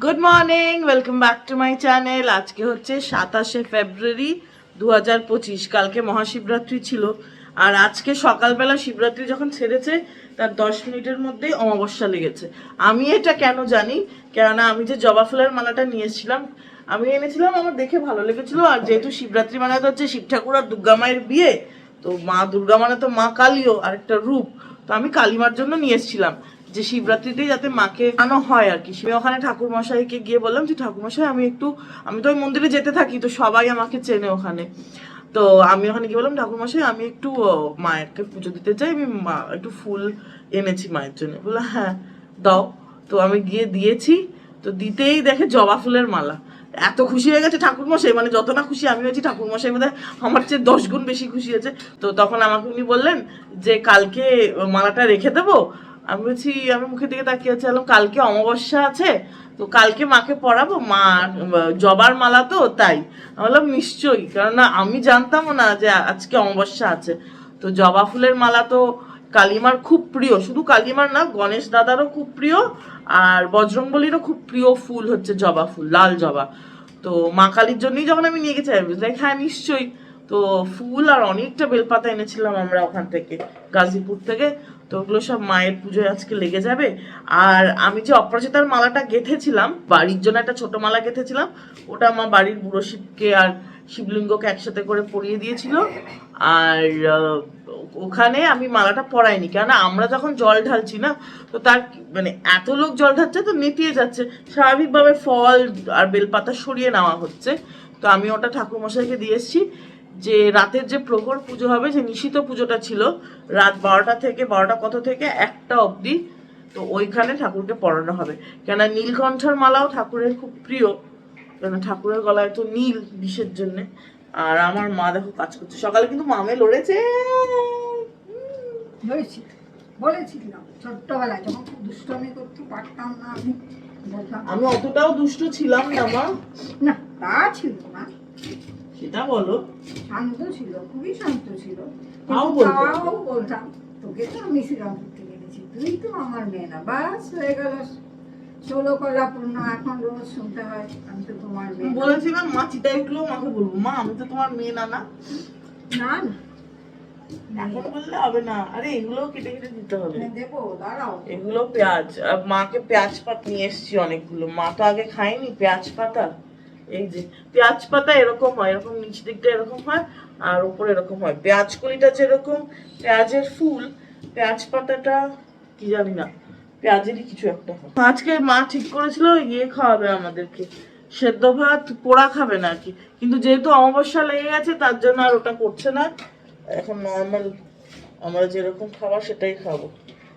Good morning, welcome back to my channel. আজকে হচ্ছে 27শে ফেব্রুয়ারি 2025। কালকে মহাশিবরাত্রি ছিল, আর আজকে সকালবেলা শিবরাত্রি যখন ছেড়েছে তার 10 মিনিটের মধ্যেই অমাবস্যা লেগেছে। আমি এটা কেন জানি, কেননা আমি যে জবা ফুলের মালাটা নিয়ে এসেছিলাম, আমি এনেছিলাম, আমার দেখে ভালো লেগেছিল। আর যেহেতু শিবরাত্রি মানে তো হচ্ছে শিব ঠাকুর আর দুর্গা মায়ের বিয়ে, তো মা দুর্গা মানে তো মা কালীও আরেকটা রূপ, তো আমি কালীমার জন্য নিয়ে এসেছিলাম যে শিবরাত্রিতেই যাতে মাকে আনো হয় আর কি। আমি ওখানে ঠাকুর মশাইকে গিয়ে বললাম যে ঠাকুর মশাই আমি তো ওই মন্দিরে যেতে থাকি, তো সবাই আমাকে চেনে ওখানে। তো আমি ওখানে গিয়ে বললাম ঠাকুর মশাই আমি একটু মায়েরকে পুজো দিতে চাই, আমি একটু ফুল এনেছি মায়ের জন্য। বললো হ্যাঁ দাও। তো আমি গিয়ে দিয়েছি, তো দিতেই দেখে জবা ফুলের মালা। এত খুশি হয়ে গেছে ঠাকুর মশাই, মানে যত না খুশি আমি হয়েছি, ঠাকুর মশাই বোধহয় আমার চেয়ে 10 গুণ বেশি খুশি হয়েছে। তো তখন আমাকে উনি বললেন যে কালকে মালাটা রেখে দেবো। আমি বলছি, আমি মুখের দিকে তাকিয়ে আছি, কালকে অমাবস্যা আছে, তো কালকে মাকে পরাবো, মা জবার মালা তো তাই। আমি বললাম নিশ্চয়ই, কারণ আমি জানতামও না যে আজকে অমাবস্যা আছে। তো জবা ফুলের মালা তো কালিমার খুব প্রিয়, শুধু কালিমার না, গণেশ দাদারও খুব প্রিয়, আর বজরংবলীরও খুব প্রিয় ফুল হচ্ছে জবা ফুল, লাল জবা। তো মা কালীর জন্যই যখন আমি নিয়ে গেছি, হ্যাঁ নিশ্চয়ই। তো ফুল আর অনেকটা বেলপাতা এনেছিলাম আমরা ওখান থেকে, গাজীপুর থেকে। তো ওগুলো সব মায়ের পুজোয় আজকে লেগে যাবে। আর আমি যে অপরাজিতার মালাটা গেঁথেছিলাম, বাড়ির জন্য একটা ছোট মালা গেঁথেছিলাম, ওটা আমার বাড়ির বুড়ো শিবকে আর শিবলিঙ্গকে একসাথে করে পরিয়ে দিয়েছিল। আর ওখানে আমি মালাটা পরাইনি, কেননা আমরা যখন জল ঢালছি না, তো তার মানে এত লোক জল ঢালছে তো নেতিয়ে যাচ্ছে, স্বাভাবিকভাবে ফল আর বেলপাতা সরিয়ে নেওয়া হচ্ছে। তো আমি ওটা ঠাকুর মশাইকে দিয়ে এসেছি, যে রাতের যে প্রহর পুজো হবে, যে নিশিত পুজোটা ছিল রাত 12টা থেকে 12টা কত থেকে 1টা অবধি, তো ওইখানে ঠাকুরকে পরানো হবে। কেন নীলকণ্ঠের মালাও ঠাকুরের খুব প্রিয়, কেন ঠাকুরের গলায় তো নীল বিষের জন্যে। আর আমার মা দেখো কাজ করছে, সকালে কিন্তু মামে লড়েছে। বলেছিলাম ছোট্টবেলায় যখন খুব দুষ্টমি করতে পারতাম না, আমি বলতাম। আমি অতটাও দুষ্ট ছিলাম না মা। না তা ছিল না, সেটা বলো। শান্ত ছিল, খুবই শান্ত ছিল। তাও বলতো। তাও বলতাম তোকে তো আমি শ্রীরামপুর থেকে এনেছি, তুই তো আমার মেয়ে না, বাস হয়ে গেল, 16 কলা পূর্ণ। এখন রোজ শুনতে হয় আমি তো তোমার মেয়ে। বলেছিলাম মা চিতায় উঠলেও মাকে বলবো, মা আমি তো তোমার মেয়ে না। না না না, এখন বললে হবে না। আরে এগুলো কেটে কেটে দিতে হবে। দেবো, দাঁড়াও। এগুলো পেঁয়াজ, আর মাকে পেঁয়াজ পাতা নিয়ে এসেছি অনেকগুলো, মা তো আগে খায়নি পেঁয়াজ পাতা। এই যে পেঁয়াজ পাতা এরকম হয়, এরকম নিচ দিকটা এরকম হয়, আর উপরে এরকম হয়। পেঁয়াজ কলিটা যেরকম পেঁয়াজের ফুল, পেঁয়াজ পাতাটা কি জানি না, পেঁয়াজেরই কিছু একটা হয়। আজকে মা ঠিক করেছিল ইয়ে খাওয়াবে আমাদেরকে, সেদ্ধ ভাত, পোড়া খাবে না আর কি। কিন্তু যেহেতু অমাবস্যা লেগে গেছে তার জন্য আর ওটা করছে না, এখন নর্মাল আমরা যেরকম খাবার সেটাই খাবো।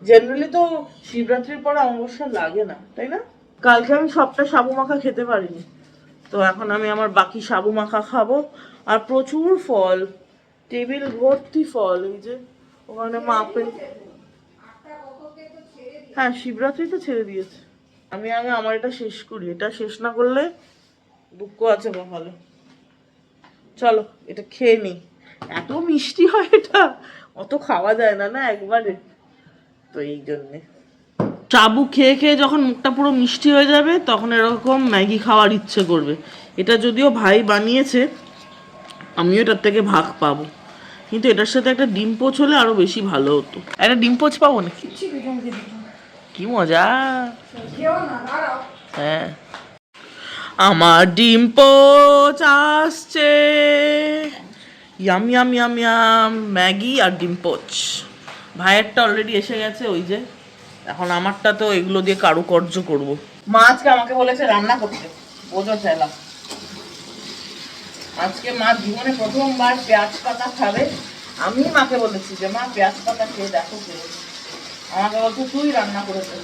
জেনারেলি তো শিবরাত্রির পরে অমাবস্যা লাগে না, তাই না? কালকে আমি সবটা সাবু মাখা খেতে পারিনি, তো এখন আমি আমার বাকি সাবু মাখা খাবো। আর প্রচুর ফল, টেবিল ভর্তি ফল। এই যে ওখানে মা আপেল, হ্যাঁ শিবরাত্রি তো ছেড়ে দিয়েছে। আমি আগে আমার এটা শেষ করি, এটা শেষ না করলে দুঃখ আছে ভালো। চলো এটা খেয়ে নি। এত মিষ্টি হয় এটা, অত খাওয়া যায় না না একবারে, তো এই জন্যে চাবু খেয়ে খেয়ে যখন মুখটা পুরো মিষ্টি হয়ে যাবে তখন এরকম ম্যাগি খাওয়ার ইচ্ছে করবে। এটা যদিও ভাই বানিয়েছে, আমিও এটার থেকে ভাগ পাবো, কিন্তু এটার সাথে একটা ডিম পোচ হলে আরো বেশি ভালো হতো। একটা ডিম পোচ পাবো নাকি? কি মজা। হ্যাঁ আমার ডিম পোচ আসছে, yum yum yum yum, Maggi আর ডিম পোচ। ভাইয়েরটা অলরেডি এসে গেছে ওই যে, এখন আমারটা তো এগুলো দিয়ে কারুকার্য করবো। মা আজকে আমাকে বলেছে রান্না করতে, বোঝো চাইলাম। আজকে মা জীবনে প্রথমবার পেঁয়াজ পাতা খাবে। আমি মাকে বলেছি যে মা পেঁয়াজ পাতা খেয়ে দেখো, আমাকে বলছো তুই রান্না করেছে।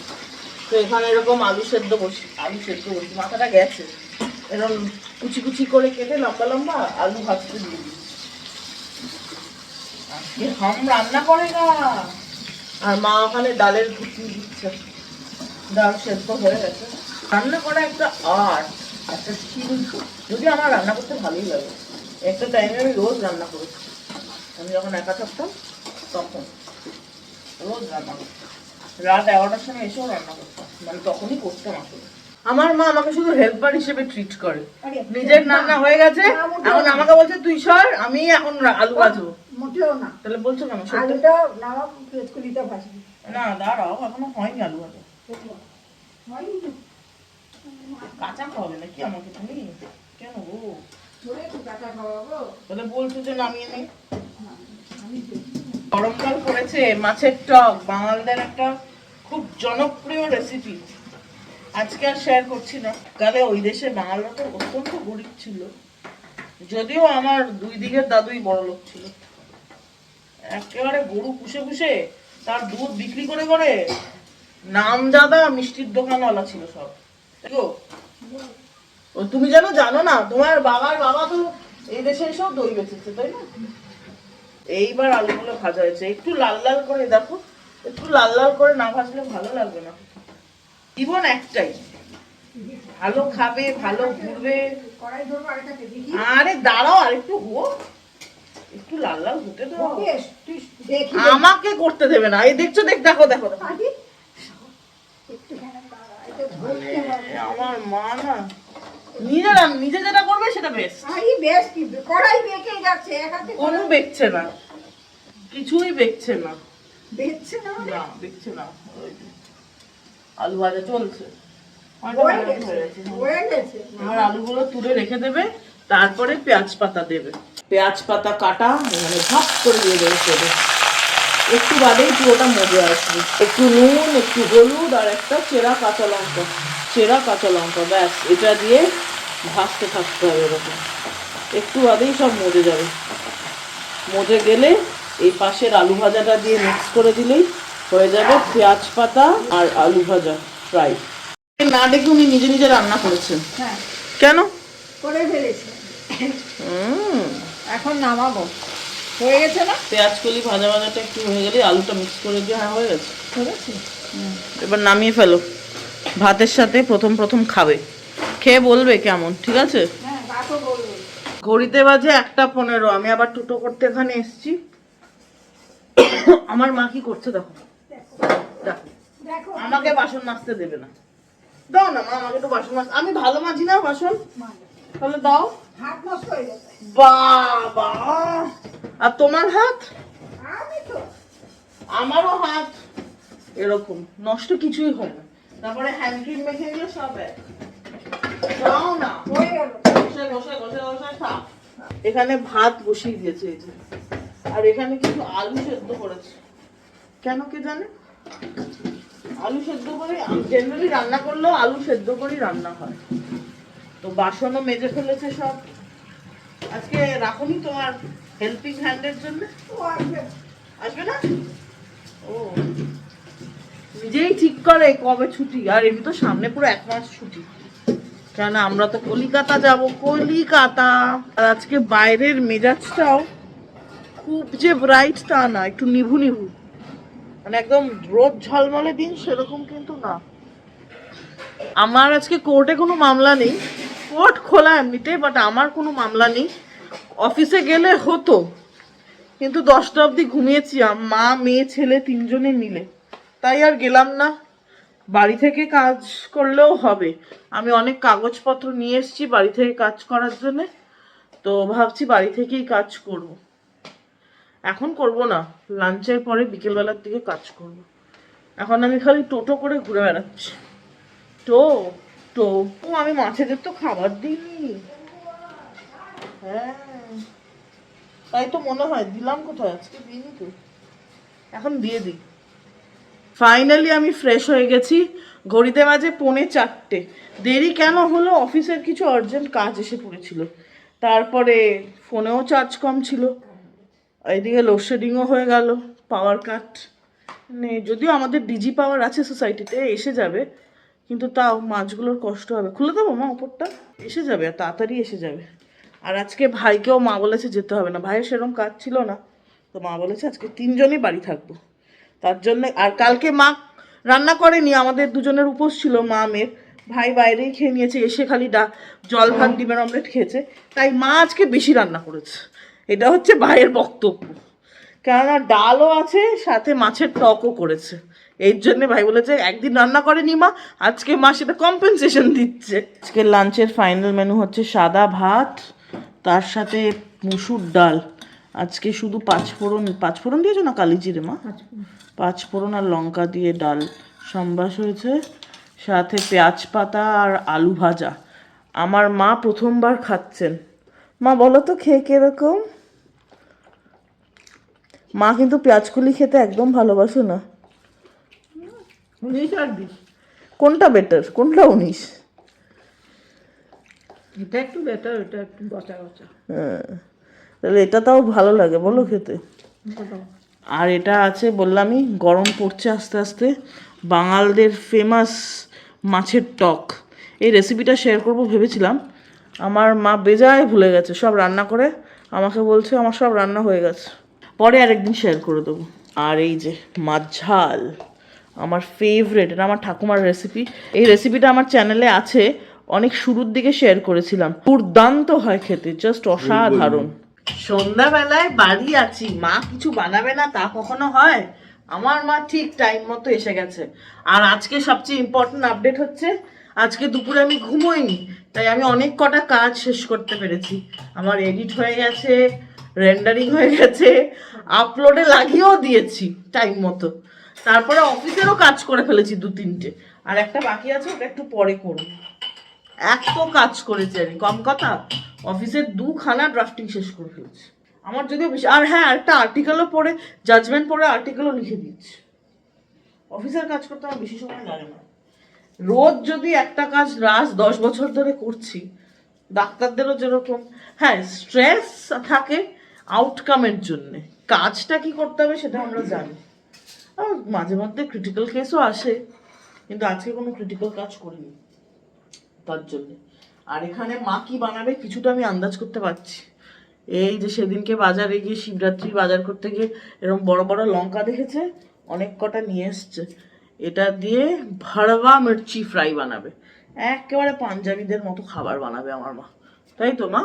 তো এখানে এরকম আলু সেদ্ধ বসি, মাথাটা গেছে, এরকম কুচি কুচি করে কেটে লম্বা লম্বা আলু ভাজতে দিয়ে দিই। আজকে হাম রান্না করে না। আর মা ওখানে ডালের ঘুটনি দিচ্ছে, ডাল সেদ্ধ হয়ে গেছে। রান্না করা একটা আর্ট, একটা শিল্প। যদি আমার রান্না করতে ভালোই লাগে, একটা টাইমে আমি রোজ রান্না করেছি। আমি যখন একা থাকতাম তখন রোজ রান্না করতাম, রাত 11টার সময় এসেও রান্না করতাম, মানে তখনই করতাম আসলে। আমার মা আমাকে শুধু হেল্পার হিসেবে ট্রিট করে। আরে, নিজের রান্না হয়ে গেছে, না, মোটেও এখন না। আমাকে বলছে তুই সর, আমি এখন আলু ভাজবো। মোটেও না, তাহলে বলছো কেন? সত্যি? আলুটা নামাব, পেঁচকুলিটা ভাজবি। না দাঁড়াও, এখনো হয়নি আলু ভাজা। হয়নি তো? কাঁচা খাওয়াবে নাকি আমাকে তুমি? কেন গো? ধরে একটু কাঁচা খাওয়াবো? তাহলে বলছো যে নামিয়ে নেই। আমি দেখি। গরমকাল পড়েছে, মাছের টক বাঙালদের একটা খুব জনপ্রিয় রেসিপি। আজকে আর শেয়ার করছি না। কালে ওই দেশে বাঙালরা তো অত্যন্ত গরিব ছিল, যদিও আমার দুই দিকের দাদুই বড় লোক ছিল। একেবারে গরু পুষে পুষে তার দুধ বিক্রি করে করে নামজাদা মিষ্টির দোকানওয়ালা ছিল সব। দেখো, ও তুমি যেন জানো না, তোমার বাবার বাবা তো এই দেশে এসেও দই বেচেছে, তাই না? এইবার আলুগুলো ভাজা হয়েছে, একটু লাল লাল করে দেখো, একটু লাল লাল করে না ভাজলে ভালো লাগবে না। জীবন একটাই, ভালো খাবে, ভালো ঘুরবে। কড়াই ধরবো আরেকটাকে দেখি। আরে দাঁড়াও, আর একটু হোক, একটু লাল লাল হতে দাও। বেশ, তুই দেখি। আমাকে করতে দেবে না। এই দেখছো, দেখো দেখো দেখো। আগে একটুখানি দাঁড়া, এটা ধরতে হবে। আমার মা না, নিজে যেটা করবে সেটা বেস্ট। আরে বেশ, কি কড়াই বেঁকে যাচ্ছে, এক হাতে কোনো বেচছে না, কিছুই বেচছে না। বেঁচছে না মানে? না বেচছে না। ওই যে, আলু ভাজা চলছে। হয়ে গেছে, হয়ে গেছে। আর আলুগুলো তুলে রেখে দেবে, তারপরে পেঁয়াজ পাতা দেবে। পেঁয়াজ পাতা কাটা মানে ভাপ করে দিয়ে দেবে তেলে। একটু বাদেই পুরোটা মজে আসবে। একটু নুন, একটু হলুদ আর একটা চেরা কাঁচা লঙ্কা, ব্যাস। এটা দিয়ে ভাজতে থাকতে হবে এরকম। একটু বাদেই সব মজে যাবে। মজে গেলে এই পাশের আলু ভাজাটা দিয়ে মিক্স করে দিলেই হয়ে যাবে পেঁয়াজ পাতা আর আলু ভাজা ফ্রাই। না দেখে উনি নিজে নিজে রান্না করেছেন। হ্যাঁ, কেন? করে ফেলেছি। এখন নামাবো। হয়ে গেছে না? পেঁয়াজ কলি ভাজাটা একটু হয়ে গেলে আলুটা মিক্স করে দিয়ে, হ্যাঁ হয়ে গেছে। হয়ে গেছে। এবার নামিয়ে ফেলো। ভাতের সাথে প্রথম খাবে, খেয়ে বলবে কেমন, ঠিক আছে? হ্যাঁ, বাতো বলবো। ঘড়িতে বাজে 1:15। আমি আবার টোটো করতে এখানে এসেছি। আমার মা কি করছে দেখো, দেখো। দেখো, আমাকে বাসন মাজতে দেবে না। দাও না মা, আমাকে তো বাসন মাজ, আমি ভালো মাজি না বাসন, তাহলে দাও। হাত নষ্ট হয়ে যাবে। বাবা, আর তোমার হাত? আমি তো আমারও হাত এরকম, নষ্ট কিছুই হয় না। তারপরে হ্যান্ড ক্রিম মেখে দিলে সব এক। দাও না। হয়ে গেল। ঘষে খা। এখানে ভাত বসিয়ে দিয়েছে এই যে, আর এখানে কিছু আলু সেদ্ধ করেছে। কেন কে জানে? আলু সেদ্ধ করে, জেনারেলি রান্না করলেও আলু সেদ্ধ করেই রান্না হয়। তো বাসনও মেজে ফেলেছে সব। আজকে রাখুনি তোমার হেল্পিং হ্যান্ডের জন্য? ও আসবে। আসবে না? ও নিজেই ঠিক করে কবে ছুটি। আর এমনি তো সামনে পুরো 1 মাস ছুটি, কেন আমরা তো কলিকাতা যাব, কলিকাতা। আর আজকে বাইরের মেজাজটাও খুব যে ব্রাইট তা না, একটু নিভু নিভু, মানে একদম রোদ ঝলমলে দিন সেরকম কিন্তু না। আমার আজকে কোর্টে কোনো মামলা নেই, কোর্ট খোলা এমনিতে, বাট আমার কোনো মামলা নেই। অফিসে গেলে হতো, কিন্তু 10টা অবধি ঘুমিয়েছি মা মেয়ে ছেলে 3জনে মিলে, তাই আর গেলাম না। বাড়ি থেকে কাজ করলেও হবে, আমি অনেক কাগজপত্র নিয়ে এসেছি বাড়ি থেকে কাজ করার জন্য। তো ভাবছি বাড়ি থেকেই কাজ করব। এখন করব না, লাঞ্চের পরে বিকেলবেলার দিকে কাজ করব। এখন আমি খালি টোটো করে ঘুরে বেড়াচ্ছি। টো ও আমি মাছেদের তো খাবার দিইনি। হ্যাঁ তাই তো মনে হয়, দিলাম কোথায়, আজকে দিইনি তো, এখন দিয়ে দিই। ফাইনালি আমি ফ্রেশ হয়ে গেছি। ঘড়িতে বাজে 3:45। দেরি কেন হলো? অফিসের কিছু আর্জেন্ট কাজ এসে পড়েছিল, তারপরে ফোনেও চার্জ কম ছিল, এইদিকে লোডশেডিংও হয়ে গেল, পাওয়ার কাট নেই। যদিও আমাদের ডিজি পাওয়ার আছে সোসাইটিতে, এসে যাবে, কিন্তু তাও মাছগুলোর কষ্ট হবে। খুলে দেবো মা ওপরটা? এসে যাবে, আর তাড়াতাড়ি এসে যাবে। আর আজকে ভাইকেও মা বলেছে যেতে হবে না, ভাইয়ের সেরকম কাজ ছিল না, তো মা বলেছে আজকে 3জনই বাড়ি থাকবো, তার জন্য। আর কালকে মা রান্না করেনি, আমাদের 2জনের উপোস ছিল মা মেয়ের। ভাই বাইরেই খেয়ে নিয়েছে, এসে খালি জল ভাত ডিমের অমলেট খেয়েছে, তাই মা আজকে বেশি রান্না করেছে। এটা হচ্ছে ভাইয়ের বক্তব্য, কেননা ডালও আছে, সাথে মাছের টকও করেছে। এর জন্য ভাই বলেছে একদিন রান্না করেনি মা, আজকে মা সেটা কম্পেনসেশন দিচ্ছে। আজকে লাঞ্চের ফাইনাল মেনু হচ্ছে সাদা ভাত, তার সাথে মুসুর ডাল। আজকে শুধু পাঁচফোড়ন দিয়েছো না কালি জিরে মা? পাঁচফোড়ন আর লঙ্কা দিয়ে ডাল সম্বাস হয়েছে, সাথে পেঁয়াজ পাতা আর আলু ভাজা। আমার মা প্রথমবার খাচ্ছেন। মা বলো তো খেয়ে কিরকম? মা কিন্তু পেঁয়াজকলি খেতে একদম ভালোবাসো না। 19 আর 20, কোনটা বেটার, কোনটা 19? এটা একটু বেটার, এটা একটু গচা গচা। হ্যাঁ, তাহলে এটা তাও ভালো লাগে বলো খেতে। আর এটা আছে বললামই, গরম পড়ছে আস্তে আস্তে, বাঙালদের ফেমাস মাছের টক। এই রেসিপিটা শেয়ার করব ভেবেছিলাম, আমার মা বেজায় ভুলে গেছে, সব রান্না করে আমাকে বলছে আমার সব রান্না হয়ে গেছে, পরে আরেকদিন শেয়ার করে দেবো। আর এই যে মাছ ঝাল, আমার ফেভারেট, এটা আমার ঠাকুমার রেসিপি। এই রেসিপিটা আমার চ্যানেলে আছে, অনেক শুরুর দিকে শেয়ার করেছিলাম। দুর্দান্ত হয় খেতে, জাস্ট অসাধারণ। সন্ধ্যাবেলায় বাড়ি আছি, মা কিছু বানাবে না তা কখনো হয়? আমার মা ঠিক টাইম মতো এসে গেছে। আর আজকে সবচেয়ে ইম্পর্টেন্ট আপডেট হচ্ছে, আজকে দুপুরে আমি ঘুমোইনি, তাই আমি অনেক কটা কাজ শেষ করতে পেরেছি। আমার এডিট হয়ে গেছে, রেন্ডারিং হয়ে গেছে, আপলোডে লাগিয়েও দিয়েছি টাইম মতো। তারপরে অফিসেরও কাজ করে ফেলেছি 2-3টে, আর একটা বাকি আছে, ওটা একটু পরে করব। এত কাজ করেছি আমি, কম কথা, অফিসের 2খানা ড্রাফটিং শেষ করে ফেলেছি। আমার যদিও বেশি, আর হ্যাঁ একটা আর্টিকেলও পড়ে, জাজমেন্ট পড়ে আর্টিকেলও লিখে দিচ্ছি। অফিসের কাজ করতে আমার বেশি সময় লাগে না। রোজ যদি একটা কাজ 10 বছর ধরে করছি, ডাক্তারদেরও যেরকম, হ্যাঁ স্ট্রেস থাকে আউটকামের জন্যে, কাজটা কি করতে হবে সেটা আমরা জানি। আর মাঝে মধ্যে ক্রিটিক্যাল কেসও আসে, কিন্তু আজকে কোনো ক্রিটিক্যাল কাজ করিনি তার জন্য। আর এখানে মা কি বানাবে কিছুটা আমি আন্দাজ করতে পারছি। এই যে সেদিনকে বাজারে গিয়ে, শিবরাত্রি বাজার করতে গিয়ে এরকম বড় বড় লঙ্কা দেখেছে, অনেক কটা নিয়ে এসছে। এটা দিয়ে ভরবা মির্চি ফ্রাই বানাবে, একেবারে পাঞ্জাবিদের মতো খাবার বানাবে আমার মা, তাই তো মা?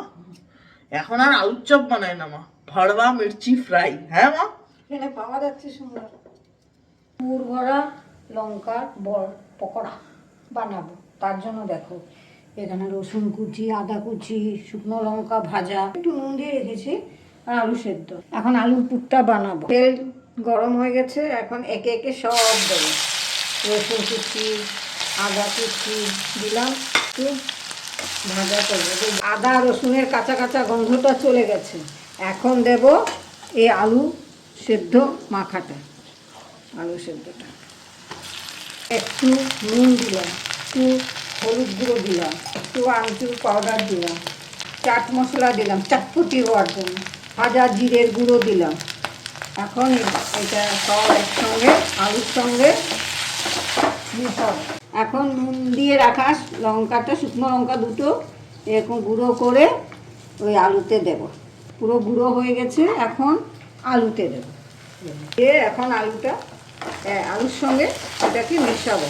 এখন আর আলুর চপ বানায় না মা, ভরবা মির্চি ফ্রাই। হ্যাঁ মা, এখানে পাওয়া যাচ্ছে সুন্দর পুর ভরা লঙ্কার পকোড়া বানাবো। তার জন্য দেখো এখানে রসুন কুচি, আদা কুচি, শুকনো লঙ্কা ভাজা, একটু নুন দিয়ে রেখেছি, আর আলু সেদ্ধ। এখন আলুর পুরটা বানাবো। তেল গরম হয়ে গেছে, এখন একে একে সব দেবো। রসুন কুচি, আদা কুচি দিলাম, একটু ভাজা করবো। আদা রসুনের কাঁচা কাঁচা গন্ধটা চলে গেছে। এখন দেব এই আলু সেদ্ধ মাখাটা, আলু সেদ্ধটা। একটু নুন দিলাম, একটু হলুদ গুঁড়ো দিলাম, একটু আমচুর পাউডার দিলাম, চাট মশলা দিলাম চটপটি হওয়ার জন্য, ভাজা জিরের গুঁড়ো দিলাম। এখন এটা সব একসঙ্গে আলুর সঙ্গে মেশাবো। এখন নুন দিয়ে রাখা লঙ্কাটা, শুকনো লঙ্কা দুটো এরকম গুঁড়ো করে ওই আলুতে দেব। পুরো গুঁড়ো হয়ে গেছে, এখন আলুতে দেব। দিয়ে এখন আলুর সঙ্গে এটাকে মেশাবো।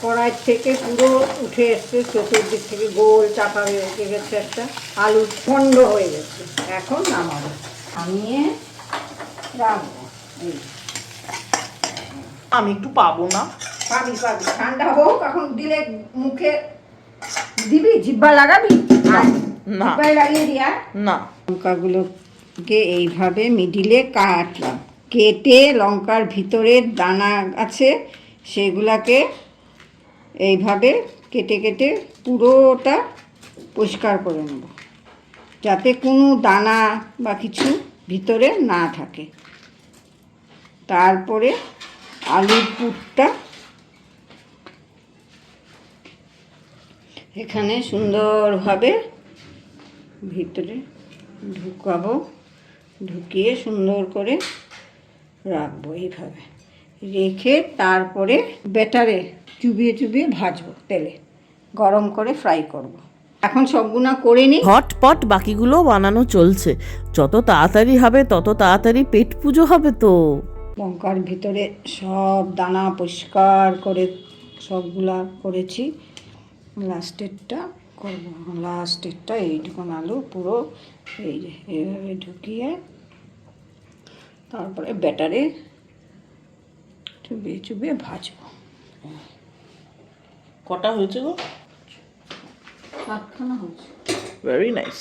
কড়াই থেকে পুরো উঠে এসছে, চতুর্দিক থেকে গোল চাপা হয়ে গেছে, একটা আলু খন্ড হয়ে গেছে। এখন নামাবো, নামিয়ে রাখবো। আমি একটু পাবো না? পাবি, ঠান্ডা হোক, এখন দিলে মুখে দিবি, জিব্বা লাগাবি? না। জিব্বায় লাগিয়ে দিয়া না। লঙ্কাগুলোকে এইভাবে মিডিলে কাটলাম, কেটে লঙ্কার ভিতরের দানা আছে সেগুলাকে এইভাবে কেটে কেটে পুরোটা পরিষ্কার করে নেব, যাতে কোনো দানা বা কিছু ভিতরে না থাকে। তারপরে আলুর পুরটা এখানে সুন্দরভাবে ভিতরে ঢুকাবো, ঢুকিয়ে সুন্দর করে রাখবো। এইভাবে রেখে তারপরে ব্যাটারে চুবিয়ে চুবিয়ে ভাজবো, তেলে গরম করে ফ্রাই করব। এখন সবগুলো করে নিই, ঝটপট বাকিগুলো বানানো চলছে, যত তাড়াতাড়ি হবে তত তাড়াতাড়ি পেট পুজো হবে তো। লঙ্কার ভিতরে সব দানা পরিষ্কার করে সবগুলা করেছি, লাস্টেরটা করবো। লাস্টেরটা এইটুকুন আলু পুরো এই যে এইভাবে ঢুকিয়ে তারপরে ব্যাটারে চুবিয়ে চুবিয়ে ভাজবো। কটা হয়েছে গো? 7খানা হচ্ছে। Very nice.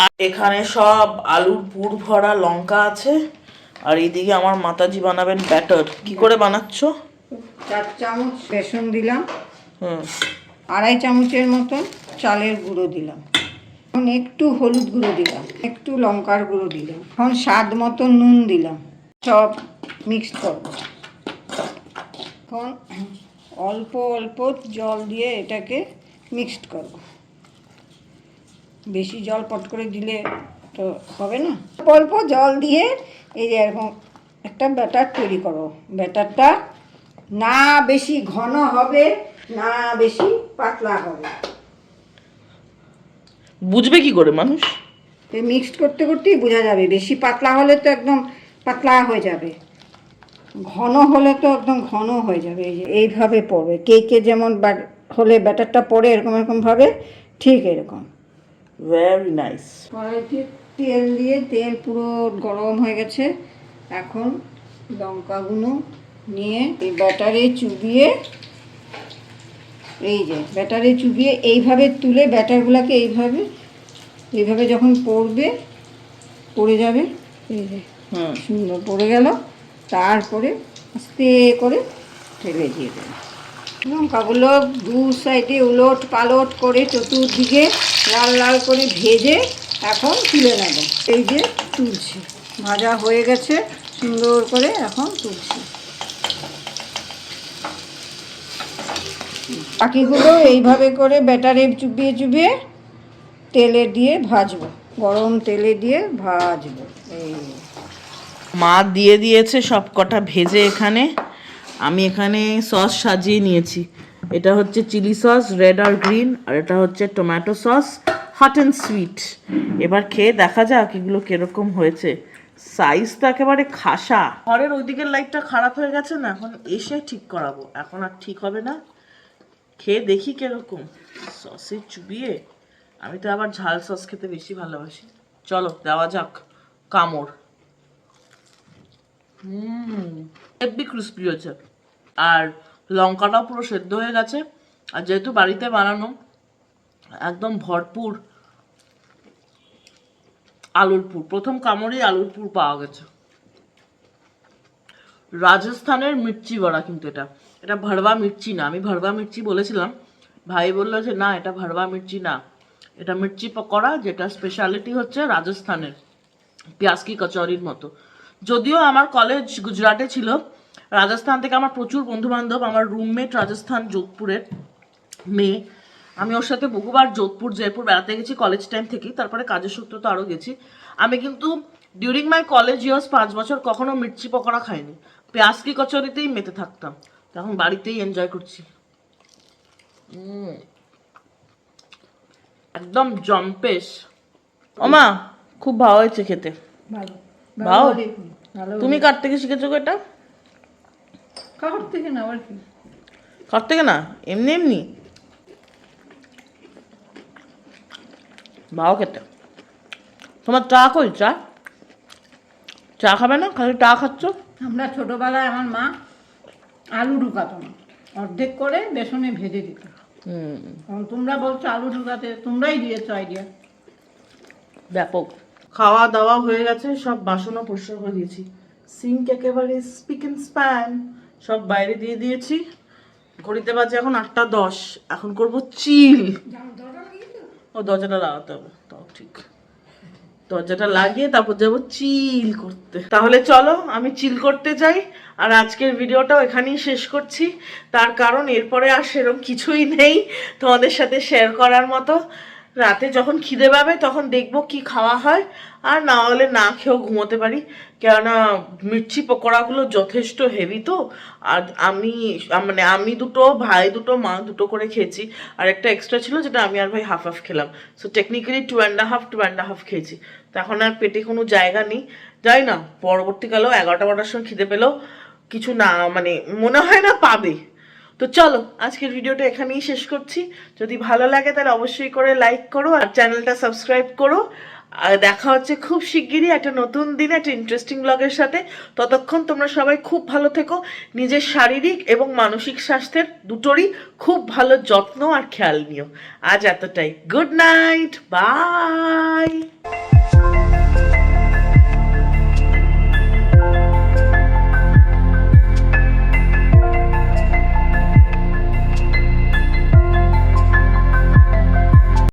আর এখানে সব আলুর পুর ভরা লঙ্কা আছে, আর এইদিকে আমার মাতাজি বানাবেন ব্যাটার। কি করে বানাচ্ছ? 4 চামচ বেসন দিলাম, হুম, 2.5 চামচের মতন চালের গুঁড়ো দিলাম, এখন একটু হলুদ গুঁড়ো দিলাম, একটু লঙ্কার গুঁড়ো দিলাম, এখন স্বাদ মতো নুন দিলাম, সব মিক্সড করব। এখন অল্প অল্প জল দিয়ে এটাকে মিক্সড করব। বেশি জল পট করে দিলে তো হবে না, অল্প অল্প জল দিয়ে এই যে এরকম একটা ব্যাটার তৈরি করো। ব্যাটারটা না বেশি ঘন হবে না বেশি পাতলা হবে। বুঝবে কি করে মানুষ? মিক্সড করতে করতেই বোঝা যাবে। বেশি পাতলা হলে তো একদম পাতলা হয়ে যাবে, ঘন হলে তো একদম ঘন হয়ে যাবে। এই যে এইভাবে পড়বে, কেকে যেমন হলে ব্যাটারটা পড়ে এরকম এরকমভাবে, ঠিক এরকম। Very nice. কড়াইতে তেল দিয়ে, তেল পুরো গরম হয়ে গেছে। এখন লঙ্কাগুলো নিয়ে এই ব্যাটারে চুবিয়ে, এই যে ব্যাটারে চুবিয়ে এইভাবে তুলে ব্যাটারগুলোকে এইভাবে এইভাবে যখন পড়ে যাবে, এই যে সুন্দর পড়ে গেল, তারপরে আস্তে করে ঢেলে দিয়ে দেবে। লঙ্কাগুলো দু সাইডে উলট পালট করে চতুর্দিকে লাল লাল করে ভেজে এখন তুলে নেব। এই যে তুলছি, ভাজা হয়ে গেছে সুন্দর করে, এখন তুলছি। বাকিগুলো এইভাবে করে ব্যাটারে চুবিয়ে চুবিয়ে তেলে দিয়ে ভাজবো, গরম তেলে দিয়ে ভাজবো। এই মা দিয়ে দিয়েছে সব কটা ভেজে। এখানে আমি এখানে সস সাজিয়ে নিয়েছি। এটা হচ্ছে চিলি সস, রেড আর গ্রিন, আর এটা হচ্ছে tomato sauce, hot and sweet. এবার খেয়ে দেখা যাক এগুলো কিরকম হয়েছে। সাইজ তো একেবারে খাসা। ঘরের ওইদিকের লাইটটা খারাপ হয়ে গেছে না, এখন এসে ঠিক করাবো, এখন আর ঠিক হবে না। খেয়ে দেখি কিরকম সসে চুবিয়ে। আমি তো আবার ঝাল সস খেতে বেশি ভালোবাসি। চলো দেওয়া যাক কামড়। হেভি ক্রিস্পি হয়েছে, আর লঙ্কাটাও পুরো সেদ্ধ হয়ে গেছে। আর যেহেতু বাড়িতে বানানো, একদম ভরপুর আলুর পুর। প্রথম কামড়েই আলুর পুর পাওয়া গেছে। রাজস্থানের মির্চি বড়া কিন্তু এটা, এটা ভরবা মির্চি না। আমি ভরবা মির্চি বলেছিলাম, ভাই বললো যে না এটা ভরবা মির্চি না, এটা মির্চি পকোড়া, যেটা স্পেশালিটি হচ্ছে রাজস্থানের পেঁয়াজ কি কচৌরির মতো। যদিও আমার কলেজ গুজরাটে ছিল, রাজস্থান থেকে আমার প্রচুর বন্ধু বান্ধব। আমার রুমমেট রাজস্থান যোধপুরের মেয়ে, আমি ওর সাথে বহুবার যোধপুর জয়পুর বেড়াতে গেছি কলেজ টাইম থেকেই, তারপরে কাজের সূত্র তো আরও গেছি। আমি কিন্তু ডিউরিং মাই কলেজ ইয়ার্স 5 বছর কখনো মির্চি পকোড়া খাইনি, পেঁয়াজ কি কচুরিতেই মেতে থাকতাম। তখন বাড়িতেই এনজয় করছি। একদম জম্পেশ। ওমা খুব ভালো হয়েছে খেতে। ভালো ভালো। ভালো। তুমি কার থেকে শিখেছো গো এটা? কার থেকে না, আবার কি? কার থেকে না, এমনি এমনি ভালো খেতে। তোমার চা কই? চা চা খাবে না, খালি চা খাচ্ছ? আমরা ছোটবেলায় আমার মা আলু ঢুকাতো না, অর্ধেক করে বেসনে ভেজে দিত। কারণ তোমরা বলছো আলু ঢুকাতে, তোমরাই দিয়েছো আইডিয়া। ব্যাপক। খাওয়া দাওয়া হয়ে গেছে, সব বাসনও পরিষ্কার করে দিয়েছি। সিঙ্ক একেবারে স্পিক অ্যান্ড স্প্যান সব বাইরে দিয়ে দিয়েছি। ঘড়িতে বাজে এখন 8:10। এখন করব চিল। ও দরজাটা লাগাতে হবে, তাও ঠিক। দরজাটা লাগিয়ে তারপর যাবো চিল করতে। তাহলে চলো আমি চিল করতে যাই। আর আজকের ভিডিওটাও এখানেই শেষ করছি, তার কারণ এরপরে আর সেরকম কিছুই নেই তোমাদের সাথে শেয়ার করার মতো। রাতে যখন খিদে পাবে তখন দেখবো কি খাওয়া হয়, আর না হলে না খেয়েও ঘুমোতে পারি। কেননা মির্চি পকোড়াগুলো যথেষ্ট হেভি তো। আর আমি দুটো, ভাই দুটো, মা দুটো করে খেয়েছি, আর একটা এক্সট্রা ছিল যেটা আমি আর ভাই হাফ হাফ খেলাম। সো টেকনিক্যালি 2.5 খেয়েছি। তো এখন আর পেটে কোনো জায়গা নেই। যাই না, পরবর্তীকালেও 11টার সময় খিদে পেলেও কিছু না, মনে হয় না পাবে। তো চলো আজকের ভিডিওটা এখানেই শেষ করছি। যদি ভালো লাগে তাহলে অবশ্যই করে লাইক করো, আর চ্যানেলটা সাবস্ক্রাইব করো। আর দেখা হচ্ছে খুব শিগগিরই একটা নতুন দিনে একটা ইন্টারেস্টিং ব্লগের সাথে। ততক্ষণ তোমরা সবাই খুব ভালো থেকো, নিজের শারীরিক এবং মানসিক স্বাস্থ্যের দুটোরই খুব ভালো যত্ন আর খেয়াল নিও। আজ এতটাই, গুড নাইট, বাই।